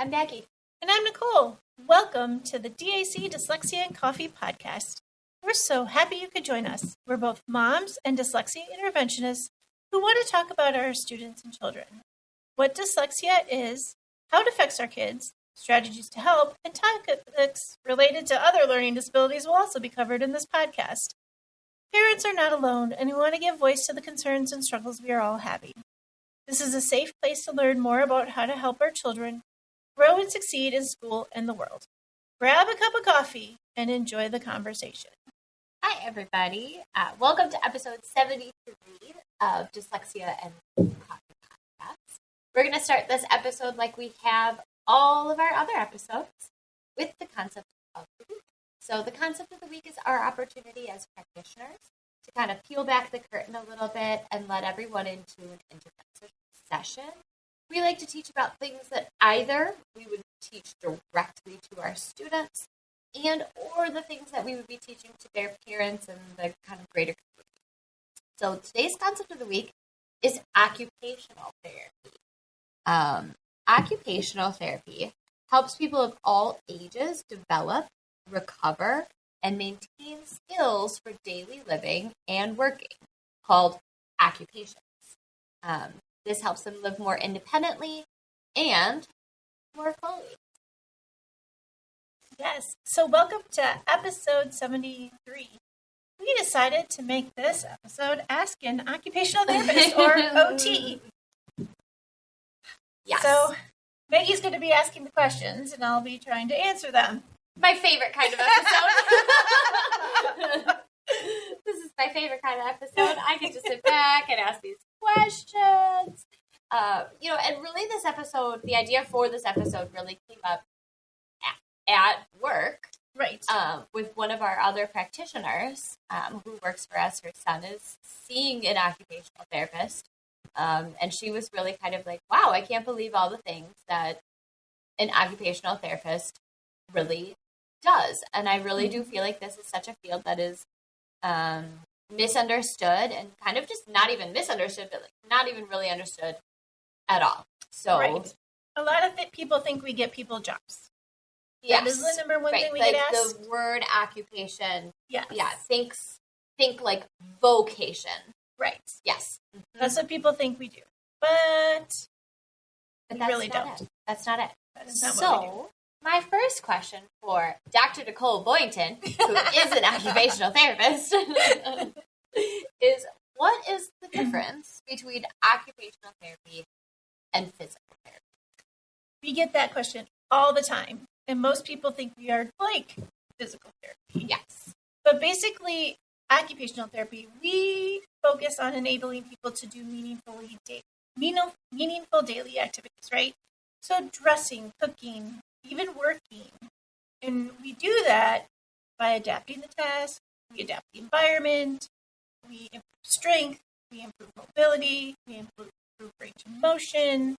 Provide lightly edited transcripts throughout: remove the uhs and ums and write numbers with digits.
I'm Maggie. And I'm Nicole. Welcome to the DAC Dyslexia and Coffee podcast. We're so happy you could join us. We're both moms and dyslexia interventionists who want to talk about our students and children, what dyslexia is, how it affects our kids, strategies to help, and topics related to other learning disabilities will also be covered in this podcast. Parents are not alone, and we want to give voice to the concerns and struggles we are all having. This is a safe place to learn more about how to help our children grow and succeed in school and the world. Grab a cup of coffee and enjoy the conversation. Hi, everybody. Welcome to episode 73 of Dyslexia and Coffee podcast. We're going to start this episode like we have all of our other episodes with the concept of the week. So the concept of the week is our opportunity as practitioners to kind of peel back the curtain a little bit and let everyone into an intervention session. We like to teach about things that either we would teach directly to our students and or the things that we would be teaching to their parents and the kind of greater community. So today's concept of the week is occupational therapy. Occupational therapy helps people of all ages develop, recover, and maintain skills for daily living and working, called occupations. This helps them live more independently and more fully. Yes, so welcome to episode 73. We decided to make this episode Ask an Occupational Therapist, or OT. Yes. So Maggie's going to be asking the questions, and I'll be trying to answer them. My favorite kind of episode. This is my favorite kind of episode. I get to sit back and ask these questions. And really this episode, the idea for this episode really came up at work. Right. With one of our other practitioners who works for us. Her son is seeing an occupational therapist. And she was really kind of like, wow, I can't believe all the things that an occupational therapist really does. And I really do feel like this is such a field that is misunderstood and kind of just not even misunderstood, but like not even really understood at all. So right. A lot of people think we get people jobs. Yes. That is the number one thing we get asked. The word occupation. Yes. Yeah. Think like vocation. Right. Yes. Mm-hmm. That's what people think we do. But we really don't. That's not it. That is not what we do. My first question for Dr. Nicole Boynton, who is an occupational therapist, is what is the difference between occupational therapy and physical therapy? We get that question all the time, and most people think we are like physical therapy. Yes. But basically, occupational therapy, we focus on enabling people to do meaningful daily activities, right? So dressing, cooking, even working. And we do that by adapting the task, we adapt the environment, we improve strength, we improve mobility, we improve range of motion,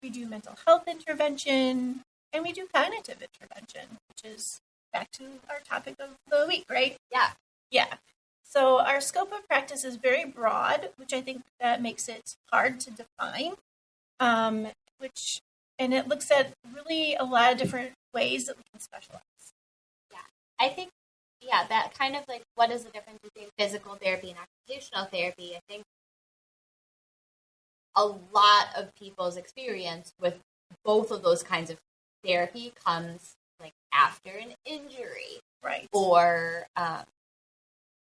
we do mental health intervention, and we do cognitive intervention, which is back to our topic of the week, right? Yeah. Yeah. So our scope of practice is very broad, which I think that makes it hard to define, and it looks at really a lot of different ways that we can specialize. Yeah. I think, that kind of like what is the difference between physical therapy and occupational therapy? I think a lot of people's experience with both of those kinds of therapy comes like after an injury. Right. Or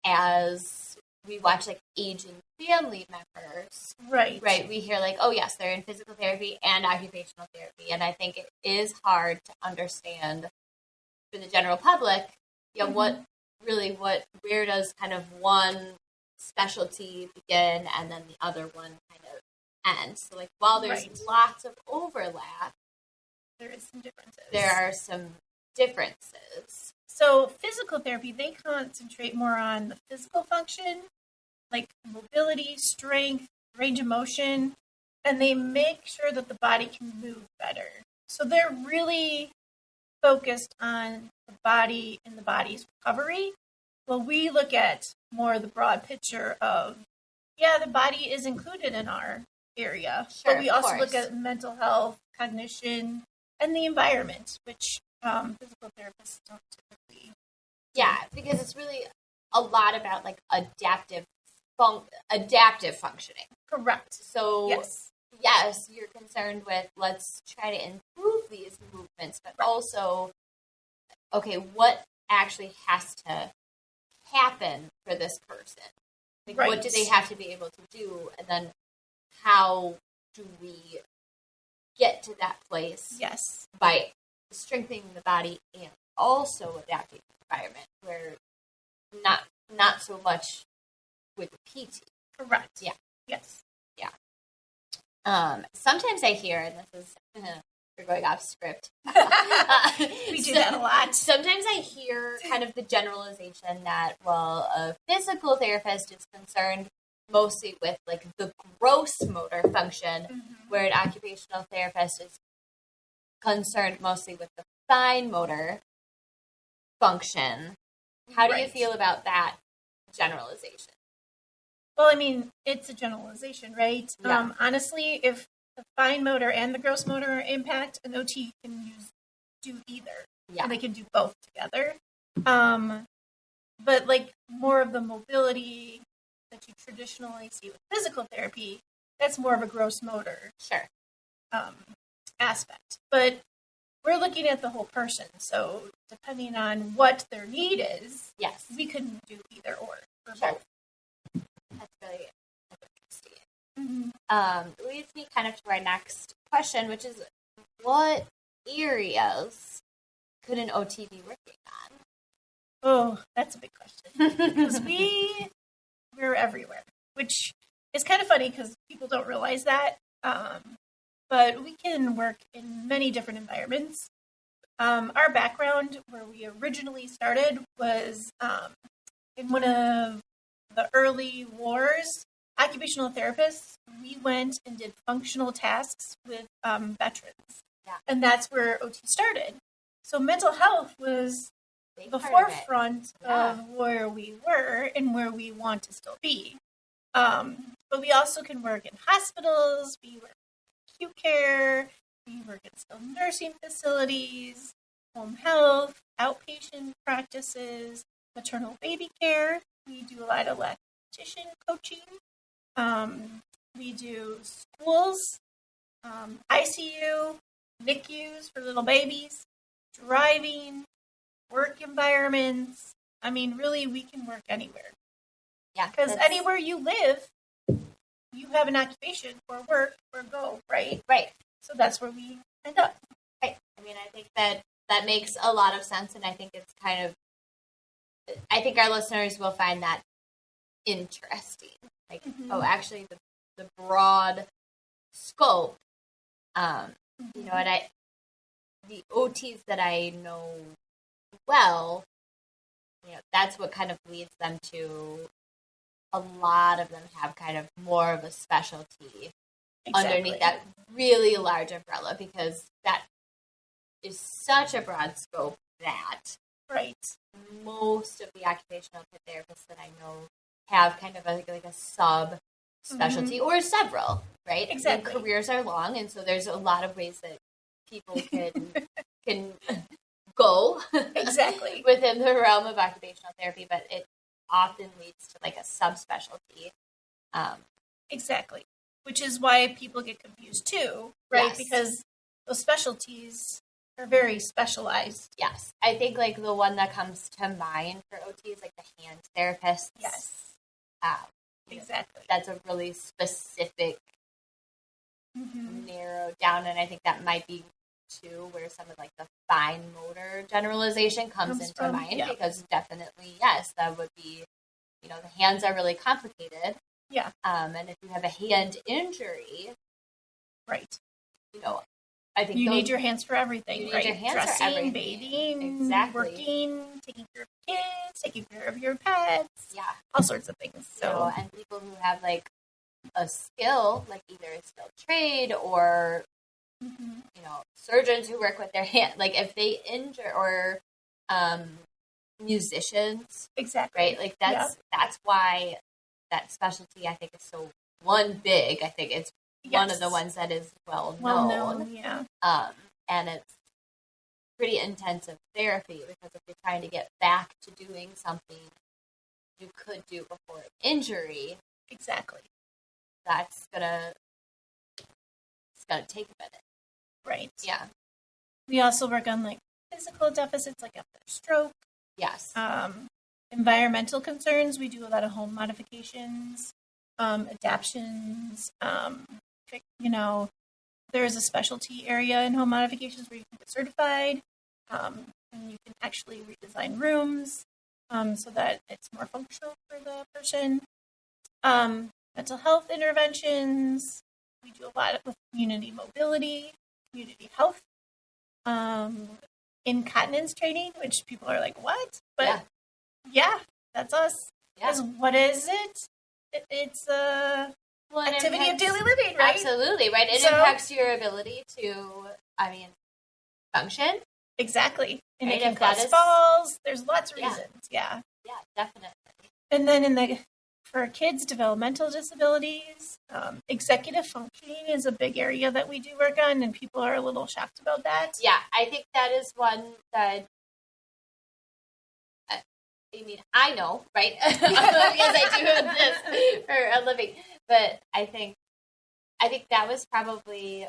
as we watch like aging family members. Right. Right. We hear like, oh yes, they're in physical therapy and occupational therapy. And I think it is hard to understand for the general public, where does kind of one specialty begin and then the other one kind of end. So like while there's lots of overlap, there is some differences. There are some differences. So physical therapy, they concentrate more on the physical function, like mobility, strength, range of motion, and they make sure that the body can move better. So they're really focused on the body and the body's recovery. Well, we look at more the broad picture of, the body is included in our area, sure, but we also look at mental health, cognition, and the environment, which physical therapists don't typically. Yeah, because it's really a lot about like adaptive functioning. Correct. So yes, you're concerned with let's try to improve these movements, but also, okay, what actually has to happen for this person? Like, what do they have to be able to do? And then how do we get to that place? Yes. By strengthening the body and also adapting the environment, where not so much with the PT. Correct. Yeah. Yes. Yeah. Sometimes I hear, and this is we're going off script. We do that a lot. Sometimes I hear kind of the generalization that, well, a physical therapist is concerned mostly with like the gross motor function, where an occupational therapist is concerned mostly with the fine motor function. How do you feel about that generalization? Well, I mean, it's a generalization, right? Yeah. Honestly, if the fine motor and the gross motor impact, an OT can do either. Yeah. And they can do both together. But like more of the mobility that you traditionally see with physical therapy, that's more of a gross motor aspect. But we're looking at the whole person. So depending on what their need is, yes, we can do either or both. That's really interesting. Leads me kind of to our next question, which is, what areas could an OT be working on? Oh, that's a big question. Because we're everywhere, which is kind of funny because people don't realize that. But we can work in many different environments. Our background, where we originally started, was in one of the early wars. Occupational therapists, we went and did functional tasks with veterans. Yeah. And that's where OT started. So mental health was the forefront of where we were and where we want to still be. But we also can work in hospitals, we work in acute care, we work in skilled nursing facilities, home health, outpatient practices, maternal baby care. We do a lot of lactation coaching. We do schools, ICU, NICUs for little babies, driving, work environments. I mean, really, we can work anywhere. Yeah. Because anywhere you live, you have an occupation or work or go, right? Right. So that's where we end up. Right. I mean, I think that makes a lot of sense, and I think it's kind of, I think our listeners will find that interesting. Like, oh, actually, the broad scope, you know, and the OTs that I know well, you know, that's what kind of leads them to, a lot of them have kind of more of a specialty underneath that really large umbrella, because that is such a broad scope that most of the occupational therapists that I know have kind of like a sub specialty or several, right? Exactly. And careers are long, and so there's a lot of ways that people can go within the realm of occupational therapy, but it often leads to like a subspecialty. Exactly. Which is why people get confused too, right? Yes. Because those specialties are very specialized. Yes. I think like the one that comes to mind for OT is like the hand therapists. Yes. Exactly. That's a really specific, narrowed down, and I think that might be too where some of like the fine motor generalization comes into mind, because definitely, yes, that would be, you know, the hands are really complicated. Yeah. And if you have a hand injury, you know, I think you need your hands for everything. You need your hands Dressing, for everything. bathing, working, taking care of kids, taking care of your pets. Yeah. All sorts of things. So, you know, and people who have like a skill, like either a skilled trade or, you know, surgeons who work with their hand, like if they injure, or musicians. Exactly. Right? Like that's why that specialty, I think, is so big. I think it's one of the ones that is well known. Yeah. and it's pretty intensive therapy, because if you're trying to get back to doing something you could do before an injury, exactly, it's gonna take a minute. Right. Yeah. We also work on like physical deficits, like after stroke. Yes. Environmental concerns. We do a lot of home modifications, adaptions. There is a specialty area in home modifications where you can get certified, and you can actually redesign rooms so that it's more functional for the person. Mental health interventions. We do a lot with community mobility, community health, incontinence training, which people are like, what? But yeah that's us. Yeah. What is it? It's activity of daily living, right? Absolutely, right? It impacts your ability to, function. Exactly. And right? It can cause falls. There's lots of reasons. Yeah. Yeah, definitely. And then for kids, developmental disabilities, executive functioning is a big area that we do work on, and people are a little shocked about that. Yeah, I think that is one that, I know, right? Because I do this for a living. But I think that was probably,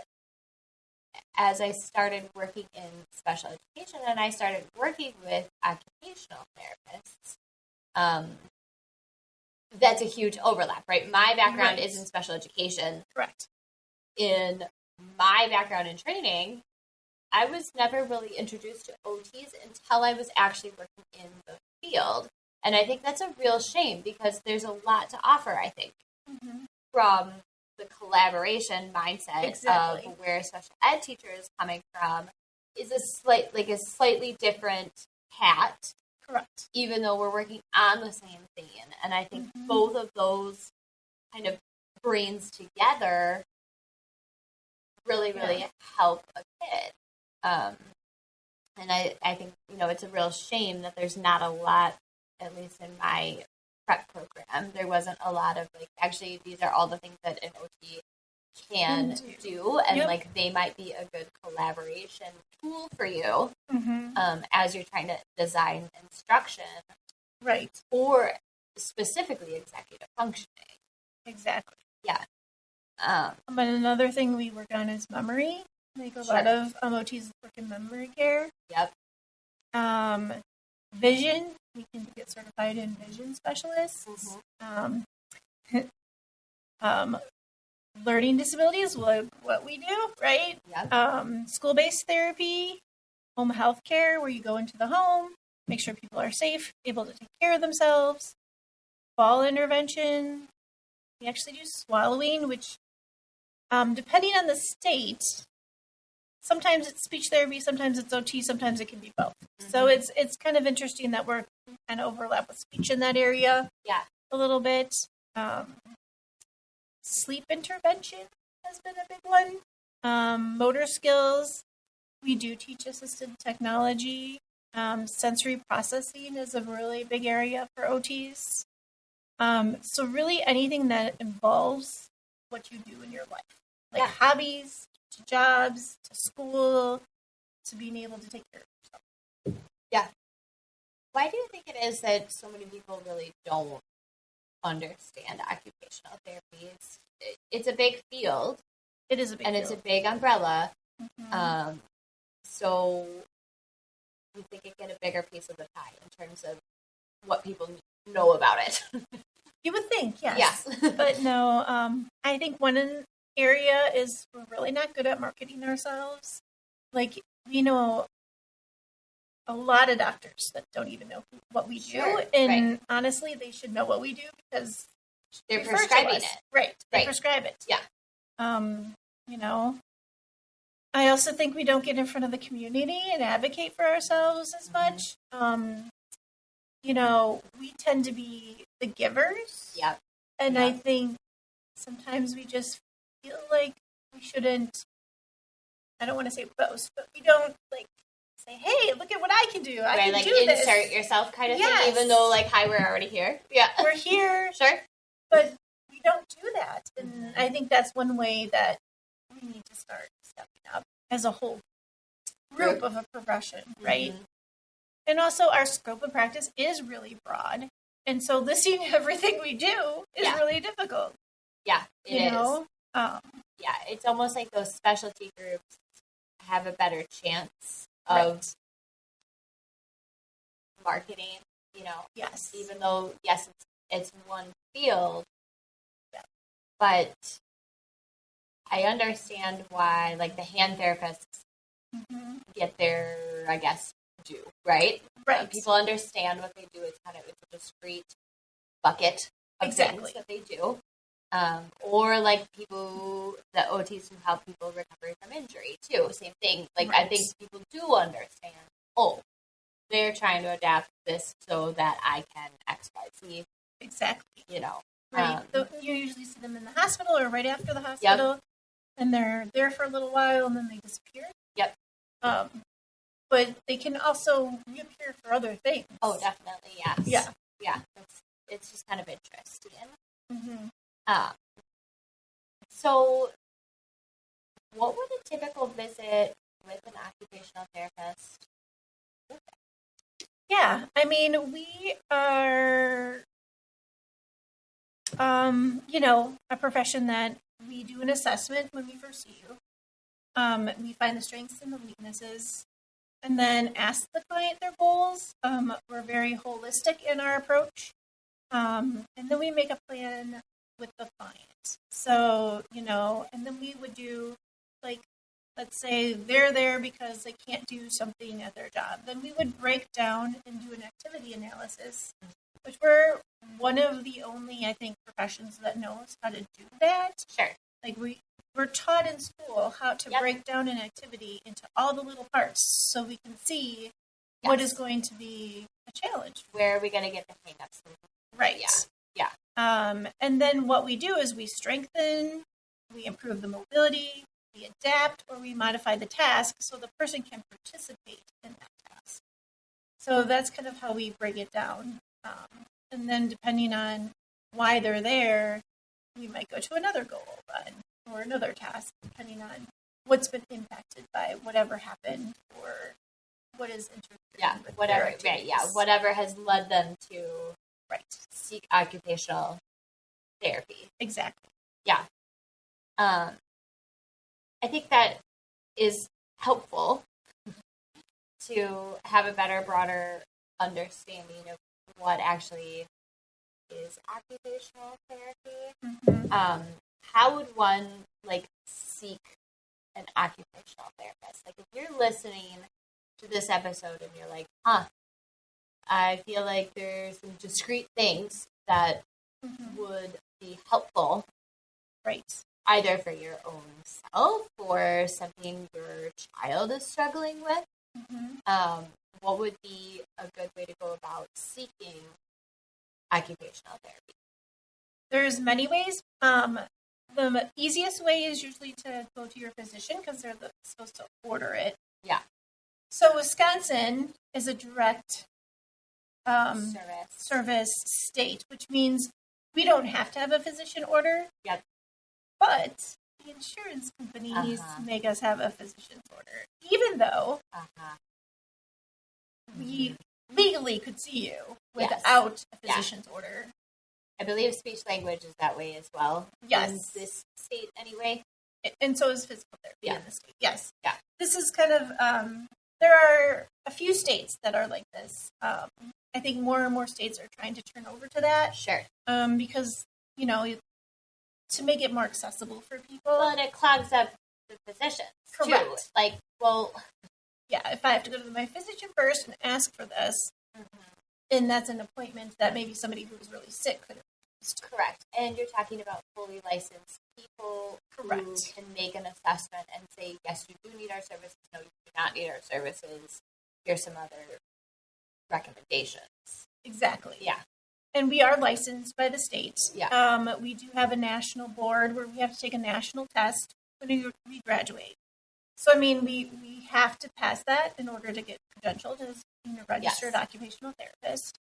as I started working in special education and I started working with occupational therapists, that's a huge overlap, right? My background is in special education. Correct. In my background in training, I was never really introduced to OTs until I was actually working in the field. And I think that's a real shame, because there's a lot to offer, I think, from the collaboration mindset of where a special ed teacher is coming from is a slightly different hat. Correct. Even though we're working on the same thing. And I think both of those kind of brains together really help a kid. And I think, it's a real shame that there's not a lot, at least in my prep program, there wasn't a lot of, actually, these are all the things that an OT can do. And, they might be a good collaboration tool for you as you're trying to design instruction. Right. Or specifically executive functioning. Exactly. Yeah. But another thing we work on is memory. A lot of OTs work in memory care. Yep. Vision. We can get certified in vision specialists. Learning disabilities, what we do, right? Yep. School-based therapy, home health care, where you go into the home, make sure people are safe, able to take care of themselves. Fall intervention. We actually do swallowing, which, depending on the state, sometimes it's speech therapy, sometimes it's OT, sometimes it can be both. So it's kind of interesting that we're kind of overlap with speech in that area. Yeah. A little bit. Sleep intervention has been a big one. Motor skills. We do teach assisted technology. Sensory processing is a really big area for OTs. So really anything that involves what you do in your life. Hobbies, to jobs, to school, to being able to take care of yourself. Yeah. Why do you think it is that so many people really don't understand occupational therapy? It's a big field. It is a big field. And it's a big umbrella. So we think it get a bigger piece of the pie in terms of what people know about it. You would think, yes. Yes. But no, I think one area is we're really not good at marketing ourselves. We know a lot of doctors that don't even know what we do. And honestly, they should know what we do because they're prescribing it. Right. They prescribe it. Yeah. I also think we don't get in front of the community and advocate for ourselves as much. We tend to be the givers. Yeah. And I think sometimes we just feel like we shouldn't, I don't want to say boast, but we don't say, hey, look at what I can do. I can do this. Insert yourself kind of thing, even though hi, we're already here. Yeah. We're here. Sure. But we don't do that. And I think that's one way that we need to start stepping up as a whole. group of a profession, right? Mm-hmm. And also our scope of practice is really broad. And so listing everything we do is really difficult. Yeah, it is. Yeah, it's almost like those specialty groups have a better chance of marketing, Yes. Even though, yes, it's one field, but I understand why, like, the hand therapists get their, I guess, due, right? Right. People understand what they do. It's a discrete bucket of things that they do. Or like the OTs who help people recover from injury too. Same thing. Like I think people do understand. Oh, they're trying to adapt this so that I can X, Y, Z. Exactly. Right. You usually see them in the hospital or right after the hospital, and they're there for a little while and then they disappear. Yep. But they can also reappear for other things. Oh, definitely, yes. Yeah. It's just kind of interesting. Mm-hmm. So, what would a typical visit with an occupational therapist look like? Yeah, I mean, we are, a profession that we do an assessment when we first see you. We find the strengths and the weaknesses, and then ask the client their goals. We're very holistic in our approach, and then we make a plan with the client. So, and then we would do, like, let's say they're there because they can't do something at their job. Then we would break down and do an activity analysis, which we're one of the only, I think, professions that knows how to do that. Sure. Like, we're taught in school how to break down an activity into all the little parts so we can see what is going to be a challenge. Where are we going to get the hang-ups? Right. Yeah. And then what we do is we strengthen, we improve the mobility, we adapt, or we modify the task so the person can participate in that task. So that's kind of how we break it down. And then depending on why they're there, we might go to another goal or another task, depending on what's been impacted by whatever happened or what is interfering with whatever. Right. Yeah. Whatever has led them to seek occupational therapy. Exactly. Yeah. I think that is helpful to have a better, broader understanding of what actually is occupational therapy. Mm-hmm. How would one seek an occupational therapist? Like, if you're listening to this episode and you're like, I feel like there's some discrete things that would be helpful, right? Either for your own self or something your child is struggling with. Mm-hmm. What would be a good way to go about seeking occupational therapy? There's many ways. The easiest way is usually to go to your physician because they're supposed to order it. Yeah. So Wisconsin is a direct service state, which means we don't have to have a physician order. Yep. But the insurance companies make us have a physician's order, even though we legally could see you without a physician's order. I believe speech language is that way as well. Yes. In this state, anyway. And so is physical therapy in the state. Yes. Yeah. This is kind of, there are a few states that are like this. I think more and more states are trying to turn over to that. Sure. Because, to make it more accessible for people. Well, and it clogs up the physicians, correct. Too. Yeah, if I have to go to my physician first and ask for this, and that's an appointment that maybe somebody who was really sick could have used. Correct. And you're talking about fully licensed people who can make an assessment and say, yes, you do need our services. No, you do not need our services. Here's some other recommendations. Exactly. Yeah. And we are licensed by the state. Yeah. We do have a national board where we have to take a national test when we graduate. So, I mean, we have to pass that in order to get credentialed as a registered occupational therapist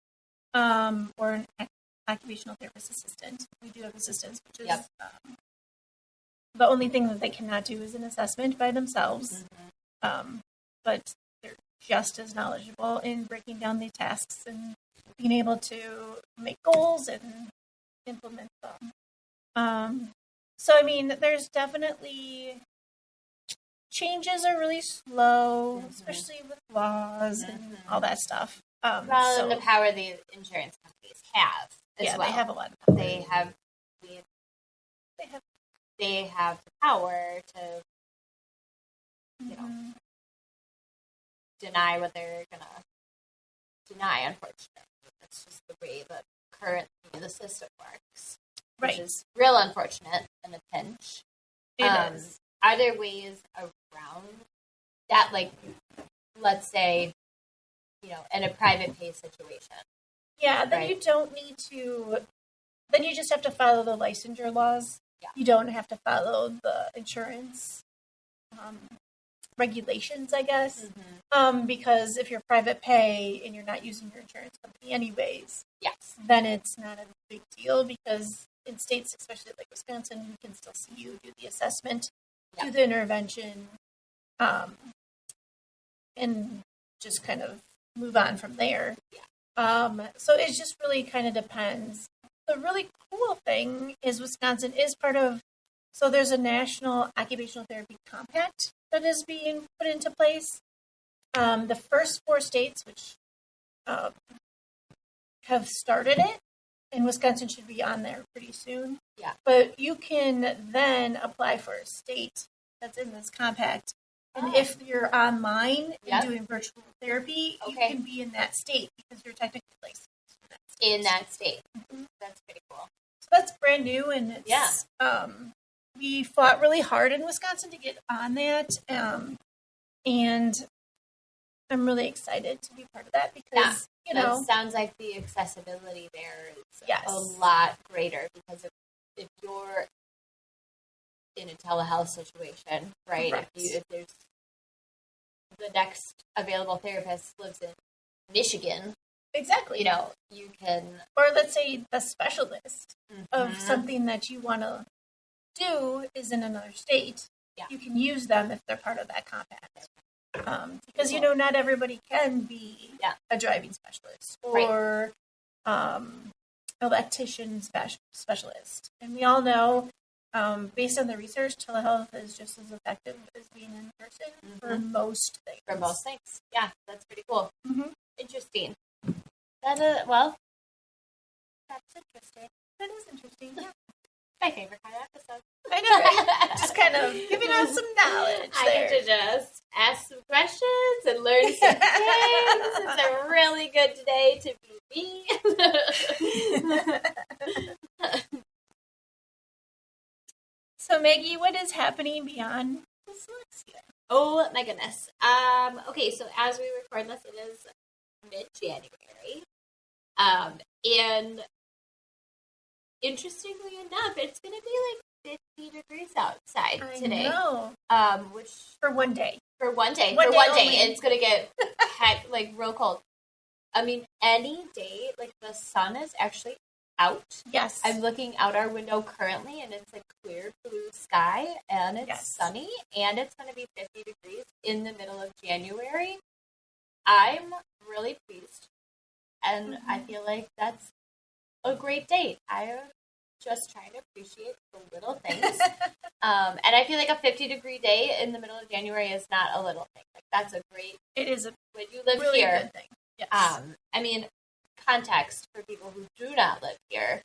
or an occupational therapist assistant. We do have assistants, which is the only thing that they cannot do is an assessment by themselves. but they're just as knowledgeable in breaking down the tasks and being able to make goals and implement them. So, I mean, there's definitely changes are really slow, especially with laws and all that stuff. And the power the insurance companies have as well. They have a lot of power. They have the power to, deny what they're going to deny, unfortunately. That's just the way that currently the system works. Right. Which is real unfortunate in a pinch. It is. Are there ways around that, like, let's say, in a private pay situation? Yeah, then you don't need to, then you just have to follow the licensure laws. Yeah. You don't have to follow the insurance regulations, I guess. Because if you're private pay and you're not using your insurance company anyways, yes, then it's not a big deal, because in states, especially like Wisconsin, we can still see you do the assessment, do the intervention, and just kind of move on from there. So it just really kind of depends. The really cool thing is Wisconsin is part of, so there's a national occupational therapy compact that is being put into place. The first 4 states, which have started it, and Wisconsin should be on there pretty soon. Yeah. But you can then apply for a state that's in this compact. And if you're online and doing virtual therapy, you can be in that state because you're technically licensed in that state. That's pretty cool. So that's brand new, and it's, we fought really hard in Wisconsin to get on that, and I'm really excited to be part of that because, it sounds like the accessibility there is a lot greater, because if you're in a telehealth situation, right? If there's the next available therapist lives in Michigan, exactly, you can, or let's say the specialist of something that you want to do is in another state. You can use them if they're part of that compact. Because not everybody can be a driving specialist or electrician specialist, and we all know, based on the research, telehealth is just as effective as being in person for most things. Yeah, that's pretty cool. Interesting. That's interesting. That is interesting. Yeah. My favorite kind of episode. I know, right? Just kind of giving out some knowledge. I get to just ask some questions and learn some things. It's a really good day to be me. So, Maggie, what is happening beyond dyslexia? Oh, my goodness. Okay, so as we record this, it is mid-January. And interestingly enough, it's going to be like 50 degrees outside today. I know. Which for one day. For one day. It's going to get real cold. I mean, any day, like, the sun is actually out. Yes. I'm looking out our window currently, and it's a clear blue sky, and it's sunny, and it's going to be 50 degrees in the middle of January. I'm really pleased, and I feel like that's a great date. I am just trying to appreciate the little things. And I feel like a 50-degree day in the middle of January is not a little thing. Like, that's a great... It is when you live really here. Good thing. Yes. I mean, context for people who do not live here,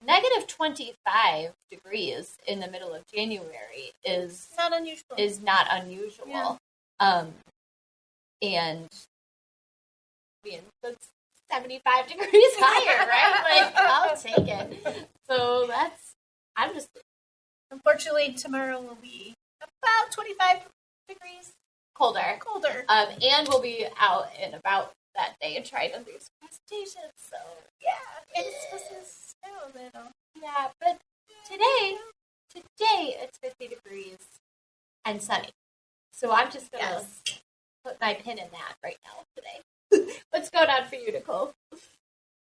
negative 25 degrees in the middle of January is not unusual. Yeah. And that's 75 degrees higher, right? Like, I'll take it. So unfortunately, tomorrow will be about 25 degrees colder. And we'll be out and about that day and try to do some presentations. So, it's supposed to snow a little. Yeah, but today it's 50 degrees and sunny. So I'm just going to put my pin in that right now today. What's going on for you, Nicole?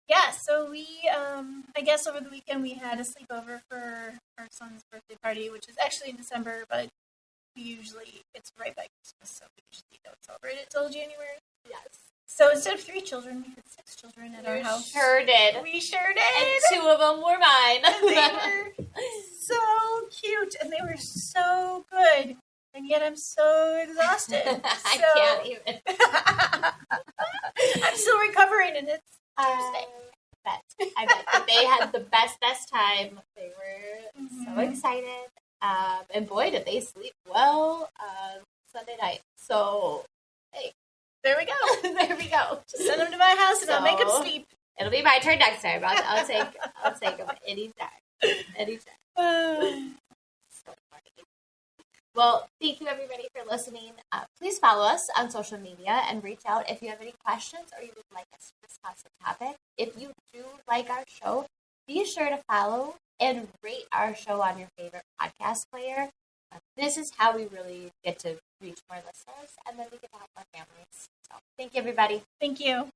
Yeah, so we, I guess over the weekend we had a sleepover for our son's birthday party, which is actually in December, but it's right by Christmas, so we usually don't celebrate it till January. Yes. So instead of 3 children, we had 6 children at our house. Sure did. We sure did. And 2 of them were mine. And they were so cute, and they were so good. And yet I'm so exhausted. I can't even. I'm still recovering, and it's Tuesday. I bet. But they had the best time. They were so excited. And boy, did they sleep well Sunday night. So, hey. There we go. There we go. Just send them to my house, and I'll make them sleep. It'll be my turn next time. I'll take them anytime. Anytime. So funny. Well, thank you everybody for listening. Please follow us on social media and reach out if you have any questions or you would like us to discuss a topic. If you do like our show, be sure to follow and rate our show on your favorite podcast player. This is how we really get to reach more listeners, and then we get to help our families. So thank you, everybody. Thank you.